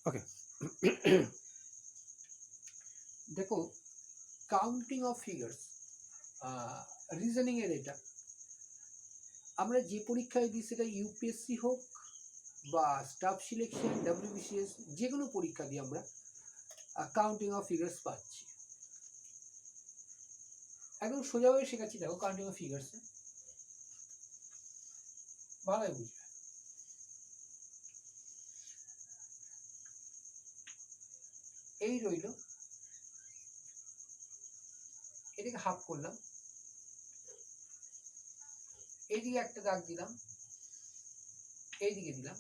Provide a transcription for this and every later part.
ওকে। দেখো, counting of figures reasoning এর এটা আমরা যে পরীক্ষায় দিই, সেটা ইউপিএসসি হোক বা স্টাফ সিলেকশন, ডব্লিউবিসিএস, যে কোনো পরীক্ষা দিয়ে আমরা কাউন্টিং অফ ফিগার্স পাচ্ছি। একদম সোজাভাবে শেখাচ্ছি। দেখো, কাউন্টিং অফ ফিগার্স ভালোই বুঝবে। এই রইল, এটাকে হাফ করলাম, এইদিকে একটা দাগ দিলাম, এইদিকে দিলাম,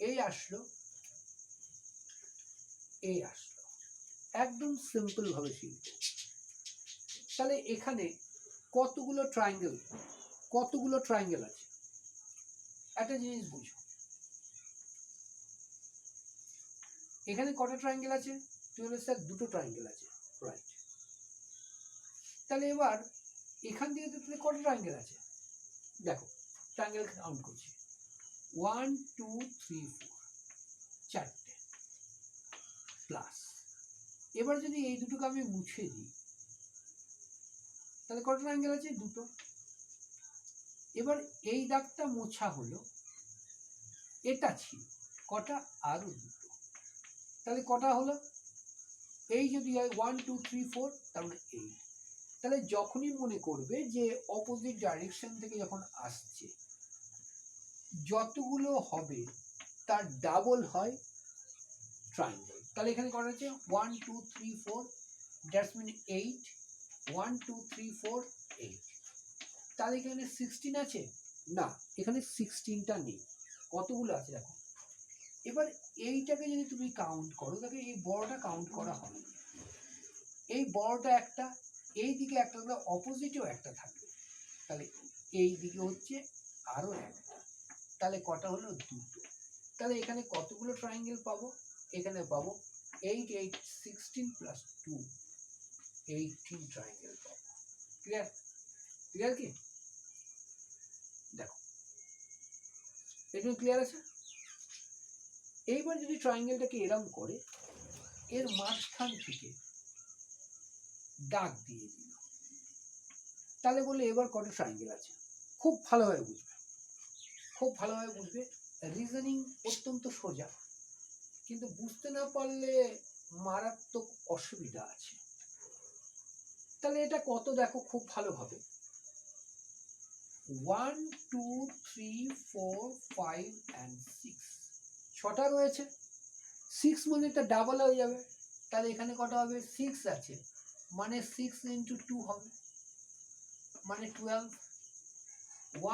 এই আসলো, এই আসলো। একদম সিম্পল ভাবে শিখব। তাহলে এখানে কতগুলো ট্রায়াঙ্গেল আছে? একটা জিনিস বুঝো, এখানে কটা ট্রায়াঙ্গেল আছে? তুমি বলে স্যার দুটো ট্রায়াঙ্গেল আছে, রাইট। তাহলে এবার এখান থেকে তাহলে কটা ট্রায়াঙ্গেল আছে? দেখো, ট্রায়াঙ্গেল কাউন্ট করছি, 1 2 3 4, চারটে প্লাস। এবার যদি এই দুটোকে আমি মুছে দিই, তাহলে কটা ট্রায়াঙ্গেল আছে? দুটো। এবার এই দাগটা মোছা হলো, এটা ছিল কটা? আরো দুটো। তাহলে কটা হলো? এই যদি হয় 1 2 3 4, তার মানে 8। তাহলে যখনই মনে করবে যে অপোজিট ডাইরেকশন থেকে যখন আসছে, যতগুলো হবে তার ডাবল হয় ট্রায়াঙ্গেল। তাহলে এখানে কটা আছে? 1 2 3 4, দ্যাটস মিন 8। 1 2 3 4 8। তাহলে এখানে 16 আছে? না, এখানে 16টা নেই। কতগুলো আছে দেখো। এবার এইটাকে যদি তুমি কাউন্ট করো, তাহলে এই বড়টা কাউন্ট করা হবে, এই বড়টা একটা, এই দিকে একটা, তাহলে অপোজিটেও একটা থাকবে। তাহলে এই দিকে হচ্ছে আরো একটা। তাহলে কটা হলো? দুটো। তাহলে এখানে কতগুলো ট্রায়াঙ্গেল পাবো? এখানে পাবো 8 8 16 প্লাস 2, 18 ট্রায়াঙ্গেল পাবো। ক্লিয়ার? ক্লিয়ার কি? দেখো, এটা ক্লিয়ার আছে? এইবার যদি ট্রায়াঙ্গেলটাকে এরম করে, এর মাঝখান থেকে দাগ দিয়ে দিল, তাহলে বলে এবার কত ট্রায়াঙ্গেল আছে? খুব ভালোভাবে বুঝবে, খুব ভালোভাবে বুঝবে। রিজনিং অত্যন্ত সোজা, কিন্তু বুঝতে না পারলে মারাত্মক অসুবিধা আছে। তাহলে এটা কত দেখো খুব ভালোভাবে, 1 2 3 4 5 and 6, ছটা রয়েছে। 6 মানে এটা ডাবল হয়ে যাবে। তাহলে এখানে কটা হবে? 6 আছে, মানে 6 ইন্টু 2 হবে, মানে 12।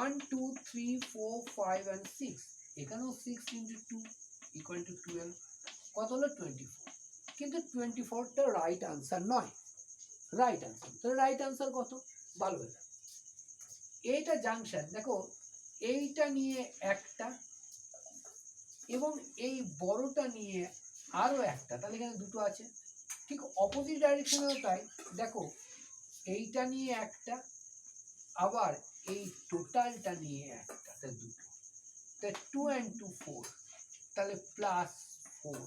1 2 3 4 5 and 6, এখানেও 6 ইন্টু 2 ইকুয়াল টু 12। কত হলো? 24। কিন্তু 24টা রাইট আনসার নয়, রাইট আনসার। তাহলে রাইট আনসার কত? ভালো হয়ে যাবে। এইটা জাংশন, দেখো এইটা নিয়ে একটা এবং এই বড়টা নিয়ে আরো একটা, তাহলে এখানে দুটো আছে। ঠিক অপোজিট ডাইরেকশনেও তাই। দেখো, এইটা নিয়ে একটা, আবার এই টোটালটা নিয়ে একটা, তাহলে দুটো। তাহলে 2 and 2 4, তাহলে প্লাস 4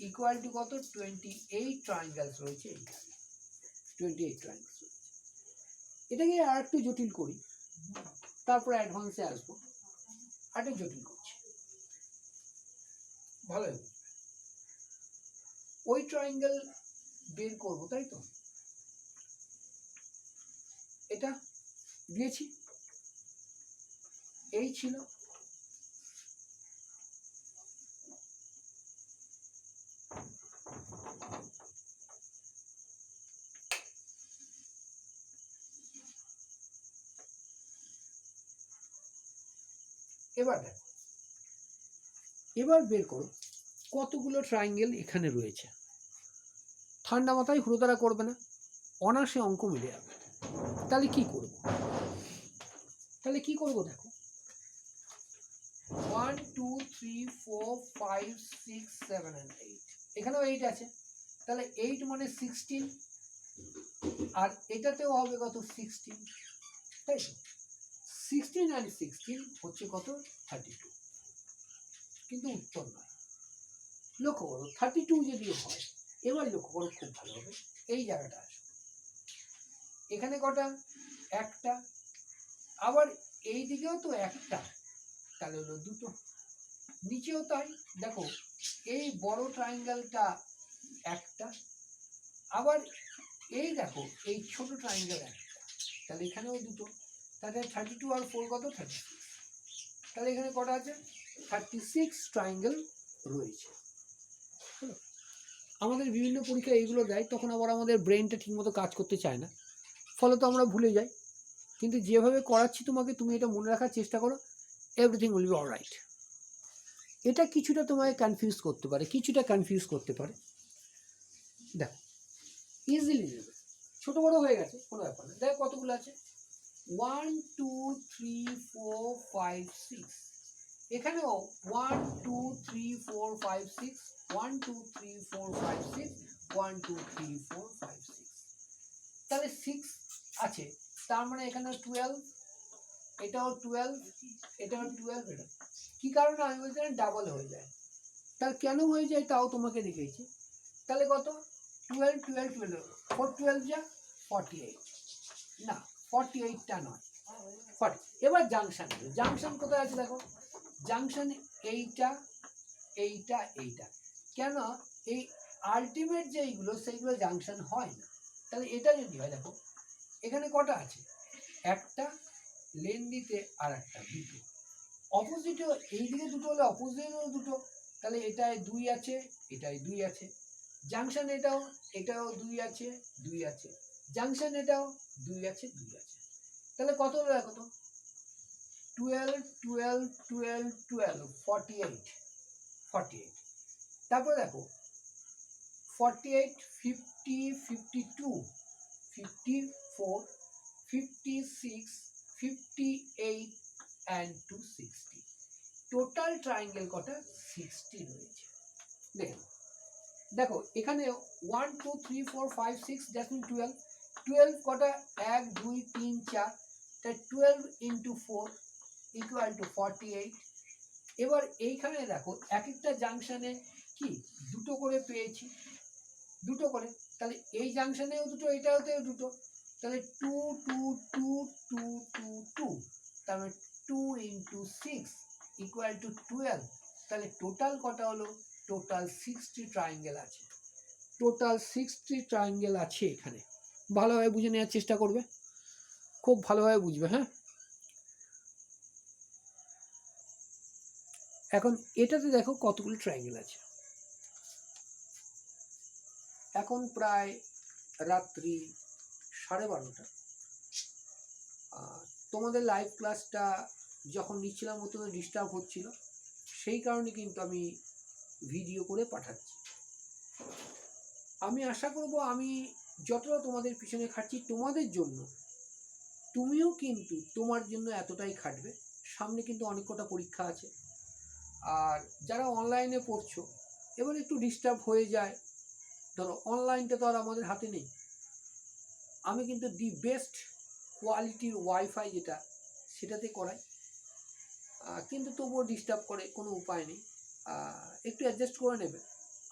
ইকুয়াল টু কত? 28 ট্রায়াঙ্গেলস রয়েছে এইখানে, 28 ট্রায়াঙ্গেলস রয়েছে। এটাকে আর একটু জটিল করি, তারপরে অ্যাডভান্সে আসবো। আরেকটু জটিল করছি, ভালো। ওই ট্রায়াঙ্গেল বের করবো, তাই তো? এটা দিয়েছি, এই ছিল, এবার দেখো, এবার বের করো কতগুলো ট্রায়াঙ্গেল এখানে রয়েছে। ঠান্ডা মাথায় হুড়োতাড়া করবে না, অনায়াসে অঙ্ক মিলে যাবে। তাহলে কি করব? দেখো, 1 2 3 4 5 6 7 and 8, এখানেও 8 আছে। তাহলে 8 মানে 16, আর এটাতেও হবে কত? 16, তাই তো? 16 and 16 হচ্ছে কত? 32। কিন্তু উত্তর নয়। লক্ষ্য করো 32 যদি হয়, এবার লক্ষ্য করো খুব ভালো হবে, এই জায়গাটা আসো, এখানে কটা, একটা, আবার এই দিকেও তো একটা, তাহলে হলো দুটো, নিচেও তাই। দেখো এই বড় ট্রায়াঙ্গেলটা একটা, আবার এই দেখো এই ছোট ট্রায়াঙ্গেল একটা, তাহলে এখানেও দুটো, তাহলে 32 আর 4 কত, 36, তাহলে এখানে কটা আছে, 36 ট্রায়াঙ্গেল রয়েছে। আমাদের বিভিন্ন পরীক্ষা এইগুলো দেয়, তখন আবার আমাদের ব্রেনটা ঠিকমতো কাজ করতে চায় না, ফলে তো আমরা ভুলে যাই। কিন্তু যেভাবে করাচ্ছি তোমাকে, তুমি এটা মনে রাখার চেষ্টা করো, এভরিথিং উইল বি অলরাইট। এটা কিছুটা তোমাকে কনফিউজ করতে পারে, দেখো ইজিলি নেবে, ছোট বড় হয়ে গেছে কোনো ব্যাপার না। দেখো কতগুলো আছে, 1 2 3 4 5 6, এখানেও 1 2 3 4 5 6, 1 2 3 4 5 6, 1 2 3 4 5 6, তাহলে 6 আছে, তার মানে এখানে 12, এটাও 12, এটাও 12, এটা কি কারণে আমি বলছিলাম ডাবল হয়ে যায়, তার কেন হয়ে যায় তাও তোমাকে দেখিয়েছি। তাহলে কত, 12 12 12, 4 12 যা 48, না 48টা নয় 40। এবার জাংশন, জাংশন কোথায় আছে দেখো, জাংশন এইটা এইটা এইটা, কেন এই আলটিমেট যেইগুলো সেইগুলো জাংশন হয় না, তাহলে এটা যদি হয়, দেখো এখানে কটা আছে, একটা, লেন্দিতে আর একটা, দুটো, অপোজিটও এইদিকে দুটো হলে অপোজিটেও দুটো, তাহলে এটায় 2 আছে, এটায় 2 আছে, জাংশন এটাও, এটাও 2 আছে, 2 আছে, জাংশন এটাও 2 আছে, 2 আছে, তাহলে কত হলো দেখো তো, 12 12 12 12, 48 48, তারপরে দেখো 48 50 52 54 56 58 and 260, টোটাল ট্রায়াঙ্গেল কটা, 60 রয়েছে। দেখো দেখো এখানে 1 2 3 4 5 6, দ্যাট মিন 12, 12 কটা, 1 2 3 4, তাই 12 ইন্টু 4 ইকুয়াল টু 48। এবার এইখানে দেখো এক একটা জাংশনে কি দুটো করে পেয়েছি, দুটো করে, তাহলে এই জাংশনেও দুটো, এটাতেও দুটো, তাহলে 2 2 2 2 2 2, তাহলে 2 ইন্টু 6 ইকুয়াল টু 12, তাহলে টোটাল কটা হলো, টোটাল 60 ট্রায়াঙ্গেল আছে, টোটাল 60 ট্রায়াঙ্গেল আছে এখানে। ভালোভাবে বুঝে নেওয়ার চেষ্টা করবে, খুব ভালোভাবে বুঝবে। হ্যাঁ, এখন এটাতে দেখো কতগুলো ট্রায়াঙ্গেল আছে। এখন প্রায় রাত্রি 12:30, তোমাদের লাইভ ক্লাসটা যখন নিচ্ছিলাম ও তো ডিস্টার্ব হচ্ছিল, সেই কারণে কিন্তু আমি ভিডিও করে পাঠাচ্ছি। আমি আশা করব আমি যতটা তোমাদের পিছনে খাটছি তোমাদের জন্য, তুমিও কিন্তু তোমার জন্য এতটাই খাটবে। সামনে কিন্তু অনেক কটা পরীক্ষা আছে, আর যারা অনলাইনে পড়ছো এবার একটু ডিস্টার্ব হয়ে যায়, ধরো অনলাইনটা তো আর আমাদের হাতে নেই, আমি কিন্তু দি বেস্ট কোয়ালিটির ওয়াইফাই যেটা সেটাতে করাই, কিন্তু তবুও ডিস্টার্ব করে, কোনো উপায় নেই, একটু অ্যাডজাস্ট করে নেবে।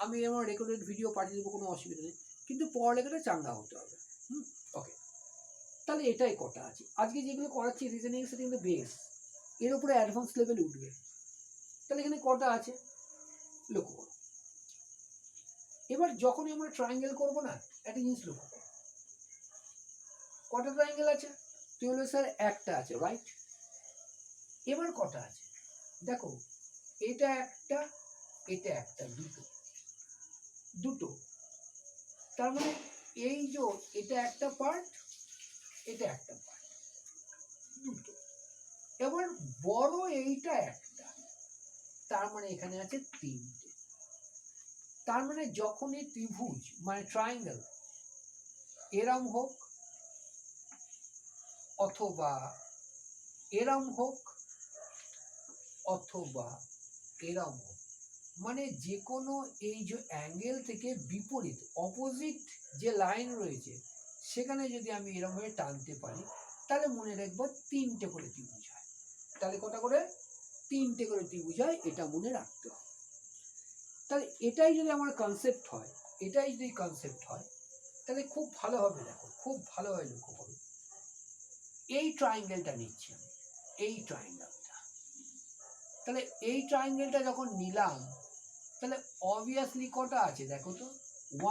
আমি আমার রেকর্ডেড ভিডিও পাঠিয়ে দেবো, কোনো অসুবিধা নেই, কিন্তু পড়ালেখাটা চাঙ্গা হতে হবে। ওকে, তাহলে এটাই কটা আছে আজকে যেগুলো করাচ্ছি রিজনিং, সেটা কিন্তু বেস, এর উপরে অ্যাডভান্স লেভেল উঠবে। তাহলে এখানে কটা আছে লক্ষ্য করো। এবার যখনই আমরা ট্রায়াঙ্গেল করবো না, একটা জিনিস লক্ষ্য করো, কটা ট্রায়াঙ্গেল আছে, তুই বলবে স্যার একটা আছে, রাইট। এবার কটা আছে দেখো, এটা একটা, এটা একটা, দুটো, দুটো, তার মানে এই যে এটা একটা পার্ট, এটা একটা পার্ট, দুটো। এবার বড় এইটা একটা, তার মানে এখানে আছে তিনটে। তার মানে যখনই ত্রিভুজ মানে ট্রায়াঙ্গেল এরম হোক অথবা এরম হোক অথবা এরম হোক, মানে যে কোনো এই যে অ্যাঙ্গেল থেকে বিপরীত অপোজিট যে লাইন রয়েছে সেখানে যদি আমি এরম ভাবে টানতে পারি, তাহলে মনে রাখবো তিনটে করে ত্রিভুজ হয়। তাহলে কটা করে, তিনটে করে ত্রিভুজ হয়, এটা মনে রাখতে হবে। তাহলে এটাই যদি আমার কনসেপ্ট হয়, এটাই যদি কনসেপ্ট হয়, তাহলে খুব ভালোভাবে দেখো, খুব ভালোভাবে লক্ষ্য করো। এই ট্রায়াঙ্গেলটা নিচ্ছি আমি, এই ট্রায়াঙ্গেলটা। তাহলে এই ট্রায়াঙ্গেলটা যখন নিলাম, তাহলে অবভিয়াসলি কটা আছে দেখো তো,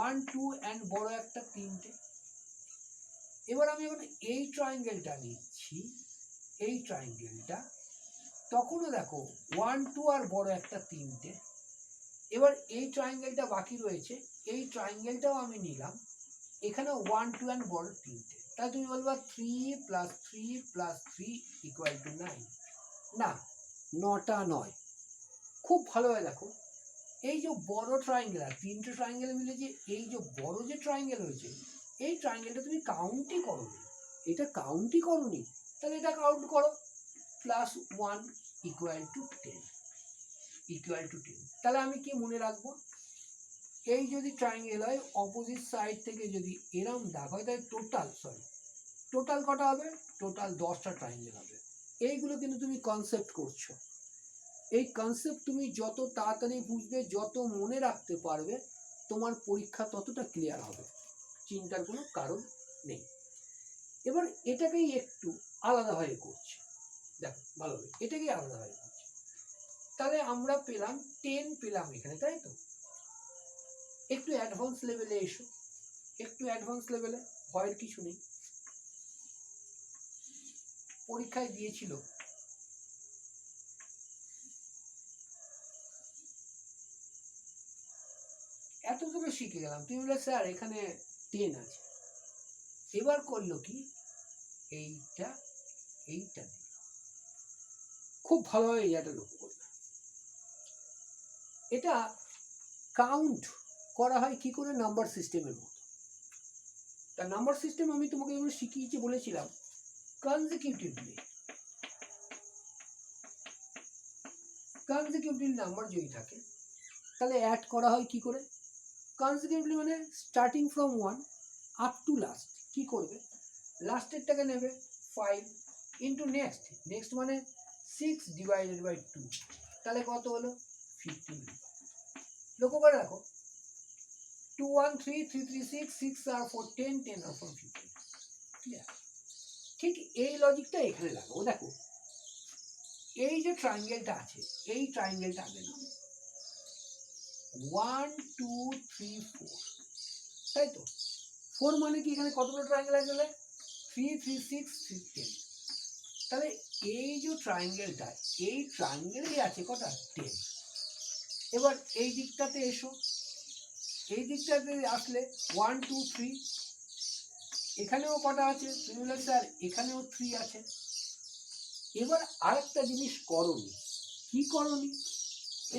1 2 অ্যান্ড বড় একটা 3টে। এবার আমি যখন এই ট্রায়াঙ্গেলটা নিচ্ছি, এই ট্রায়াঙ্গেলটা, তখনও দেখো 1 2 আর বড় একটা 3টে। এবার এই ট্রায়াঙ্গেলটা বাকি রয়েছে, এই ট্রায়াঙ্গেলটাও আমি নিলাম, এখানে 1 2 অ্যান্ড বড় 3টে। তাহলে তুমি বলবা 3 + 3 + 3 = 9। না, 9টা নয়। খুব ভালোভাবে দেখো, এই যে বড় ট্রায়াঙ্গেল আর 3টে ট্রায়াঙ্গেল মিলে যে এই যে বড় যে ট্রায়াঙ্গেল হয়েছে, এই ট্রায়াঙ্গেলটা তুমি কাউন্টই করোনি, এটা কাউন্টই করোনি। তাহলে এটা কাউন্ট করো, +1 = 10। তাহলে আমি কি মনে রাখবো, এই যদি ট্রায়াঙ্গেল হয়, অপোজিট সাইড থেকে যদি এরম দাগ হয়, তাহলে টোটাল কটা হবে, টোটাল 10টা ট্রায়াঙ্গেল হবে। এইগুলো কিন্তু তুমি কনসেপ্ট করছো। এই কনসেপ্ট তুমি যত তাড়াতাড়ি বুঝবে, যত মনে রাখতে পারবে, তোমার পরীক্ষা ততটা ক্লিয়ার হবে, চিন্তার কোনো কারণ নেই। এবার এটাকেই একটু আলাদাভাবে করছি, দেখো ভালোভাবে, এটাকেই আলাদাভাবে করছি। তাহলে আমরা পেলাম 10 পেলাম এখানে, তাই তো? একটু অ্যাডভান্স লেভেলে এসো, একটু অ্যাডভান্স লেভেলে, ভয়ের কিছু নেই। পরীক্ষায় দিয়েছিল এতটুকু শিখে গেলাম, তুমি বলে স্যার এখানে 10 আছে। এবার করলো কি, এইটা এইটা দিল। খুব ভালোভাবে এটা লক্ষ্য করবে, এটা কাউন্ট করা হয় কি করে, নাম্বার সিস্টেমের মতো। তা নাম্বার সিস্টেম আমি তোমাকে যেমন শিখিয়েছি, বলেছিলাম কনজিকিউটিভলি নাম্বার যদি থাকে, তাহলে অ্যাড করা হয় কি করে, কনজিকিউটিভলি মানে starting from 1 up to last. কি করবে, লাস্টেরটাকে নেবে 5 ইন্টু নেক্সট মানে 6 / 2, তাহলে কত হলো 15। লক্ষ্য করে রাখো, 2 1 3 3 3 6 6 আর 4 10 10 আর 4 15। ক্লিয়ার? ঠিক এই লজিকটা এখানে লাগাবো। দেখো এই যে ট্রায়াঙ্গেলটা আছে, এই ট্রায়াঙ্গেলটা আগে নাও, 1 2 3 4, তাই তো? 4 মানে কি, এখানে কতগুলো ট্রায়াঙ্গেল আছে, 3 3 6 3 10। তাহলে এই যে ট্রায়াঙ্গেলটা, এই ট্রায়াঙ্গেলেই আছে কটা, 10। এবার এই দিকটাতে এসো, এই দিকটাতে আসলে 1 2 3, এখানেও কটা আছে, তুমি বলে স্যার এখানেও 3 আছে। এবার আরেকটা জিনিস করনি, কি করনি,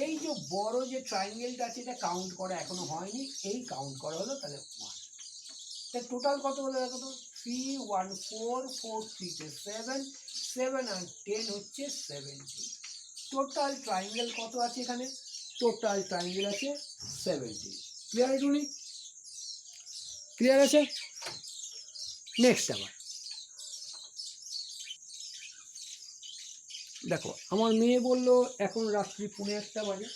এই যে বড় যে ট্রায়াঙ্গেলটা আছে, এটা কাউন্ট করা এখনো হয়নি, এই কাউন্ট করা হলো, তাহলে 1। তাই টোটাল কত হলো দেখো তো, 3 1 4 4 3 7 7 আর 10 হচ্ছে 17। টোটাল ট্রায়াঙ্গেল কত আছে এখানে, টোটাল ট্রায়াঙ্গেল আছে 17। ক্লিয়ার এটুনি? ক্লিয়ার আছে? নেক্সট আবার দেখো, আমার মেয়ে বললো এখন রাত্রি 1:30 বাজে,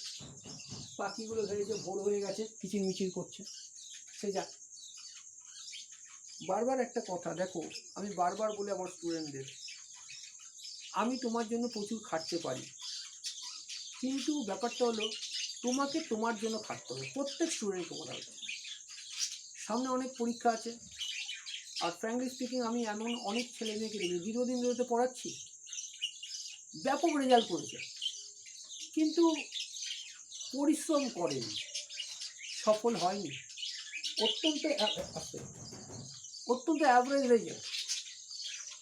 পাখিগুলো ভেবেছে ভোর হয়ে গেছে, কিচিরমিচির করছে, সে যাক। বারবার একটা কথা দেখো, আমি বারবার বলি আমার স্টুডেন্টদের, আমি তোমার জন্য প্রচুর খাটতে পারি, কিন্তু ব্যাপারটা হলো তোমাকে তোমার জন্য খাটতে হবে। প্রত্যেক স্টুডেন্টকে বলা হচ্ছে, সামনে অনেক পরীক্ষা আছে, আর ফ্র্যাঙ্কলি স্পিকিং আমি এমন অনেক ছেলে মেয়েকে দেখি, দীর্ঘদিন ধরে তো পড়াচ্ছি, ব্যাপক রেজাল্ট করেছে, কিন্তু পরিশ্রম করেনি, সফল হয়নি, অত্যন্ত অ্যাভারেজ রেজাল্ট,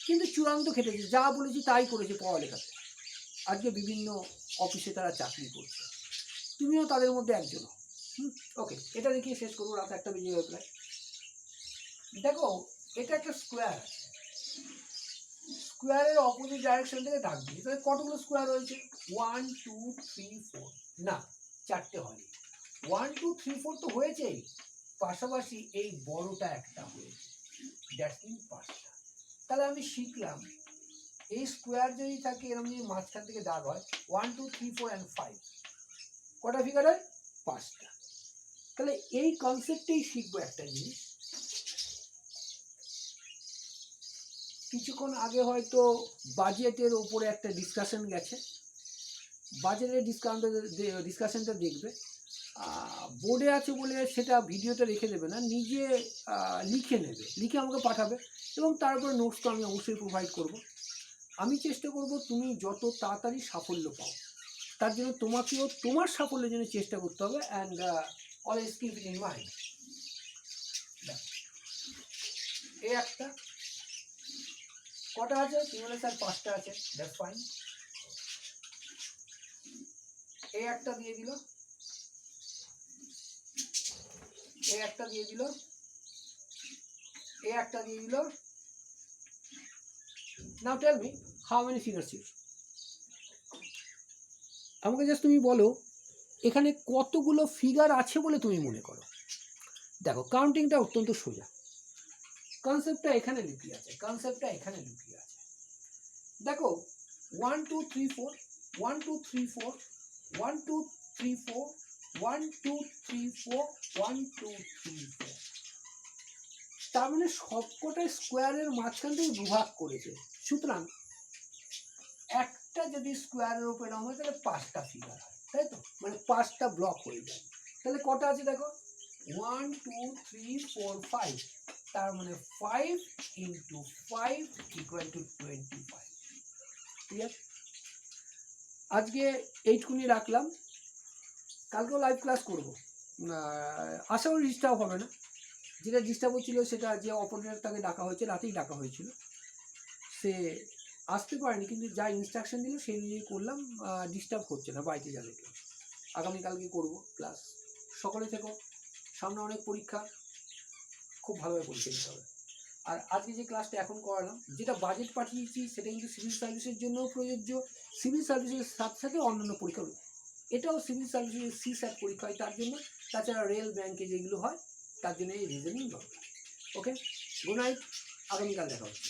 কিন্তু চূড়ান্ত খেটেছে, যা বলেছি তাই করেছে পড়ালেখাতে। আজকে বিভিন্ন অফিসে তারা চাকরি করছে, তুমিও তাদের মধ্যে একজন। ওকে, এটা দেখিয়ে শেষ করবো, রাত 1টা বেজে গেল প্রায়। দেখো এটা একটা স্কোয়ার, স্কোয়ারের অপোজিট ডাইরেকশন থেকে দাগ দিই, তাহলে কতগুলো স্কোয়ার রয়েছে, 1 2 3 4, না 4টে হয়নি, 1 2 3 4 তো হয়েছেই, পাশাপাশি এই বড়টা একটা হয়েছে, দ্যাটস মিন 5টা। তাহলে আমি শিখলাম এই স্কোয়ার যদি থাকে এরকম যদি মাঝখান থেকে দাগ হয় 1 2 3 4 and 5 কটা ফিগার হয় 5টা। তাহলে এই কনসেপ্টেই শিখবো একটা জিনিস। কিছুক্ষণ আগে হয়তো বাজেটের ওপরে একটা ডিসকাশন গেছে, বাজেটের ডিসকাশনটা দেখবে, বোর্ডে আছে বলে সেটা ভিডিওতে রেখে দেবে না, নিজে লিখে নেবে, লিখে আমাকে পাঠাবে এবং তারপরে নোটস তো আমি অবশ্যই প্রোভাইড করব। আমি চেষ্টা করব তুমি যত তাড়াতাড়ি সাফল্য পাও, তার জন্য তোমাকেও তোমার সাফল্যের জন্য চেষ্টা করতে হবে। And always keep it in mind. এই একটা কটা আছে? তুমি বলে স্যার 5টা আছে, দ্যাটস ফাইন। এই একটা দিয়ে দিল, এই একটা দিয়ে দিল, এই একটা দিয়ে দিল। Now tell me how many figures here. আমাকে জাস্ট তুমি বলো এখানে কতগুলো ফিগার আছে বলে তুমি মনে করো। দেখো কাউন্টিংটা অত্যন্ত সোজা, কনসেপ্টটা এখানে লুকিয়ে আছে, কনসেপ্টটা এখানে লুকিয়ে আছে। দেখো 1 2 3 4 1 2 3 4 1 2 3 4 1 2 3 4 1 2 3 4। তার মানে সবকটা স্কোয়ারের মাঝখান থেকে দুভাগ করেছে। সুতরাং একটা যদি স্কোয়ারের উপরে নাম হয় তাহলে 5টা ফিগার হয়, তাই তো? মানে 5টা ব্লক হয়ে যায়। তাহলে কটা আছে দেখো 1 2 3 4 5, তার মানে 5 into 5 equal to 25। ক্লিয়ার? আজকে এইটুকুনি রাখলাম, কালকেও লাইভ ক্লাস করবো, আশা করি ডিস্টার্ব হবে না। যেটা ডিস্টার্ব হচ্ছিল সেটা যে অপারেটর তাকে ডাকা হয়েছে, রাতেই ডাকা হয়েছিল, সে আসতে পারেনি, কিন্তু যা ইনস্ট্রাকশন দিল সেই অনুযায়ী করলাম, ডিস্টার্ব হচ্ছে না বাড়িতে যাবে কেউ। আগামীকালকে করবো ক্লাস। সকলে থেকো, সামনে অনেক পরীক্ষা, খুব ভালোভাবে পরীক্ষা দিতে হবে। আর আজকে যে ক্লাসটা এখন করালাম, যেটা বাজেট পাঠিয়েছি সেটা কিন্তু সিভিল সার্ভিসের জন্য প্রযোজ্য, সিভিল সার্ভিসের সাথে সাথে অন্যান্য পরীক্ষা, এটাও সিভিল সার্ভিসের CSAT পরীক্ষা হয় তার জন্য, তাছাড়া রেল ব্যাংকে যেগুলো হয় তার জন্য এই রিজনিং দরকার। ওকে, গুড নাইট, আগামীকাল দেখা হচ্ছে।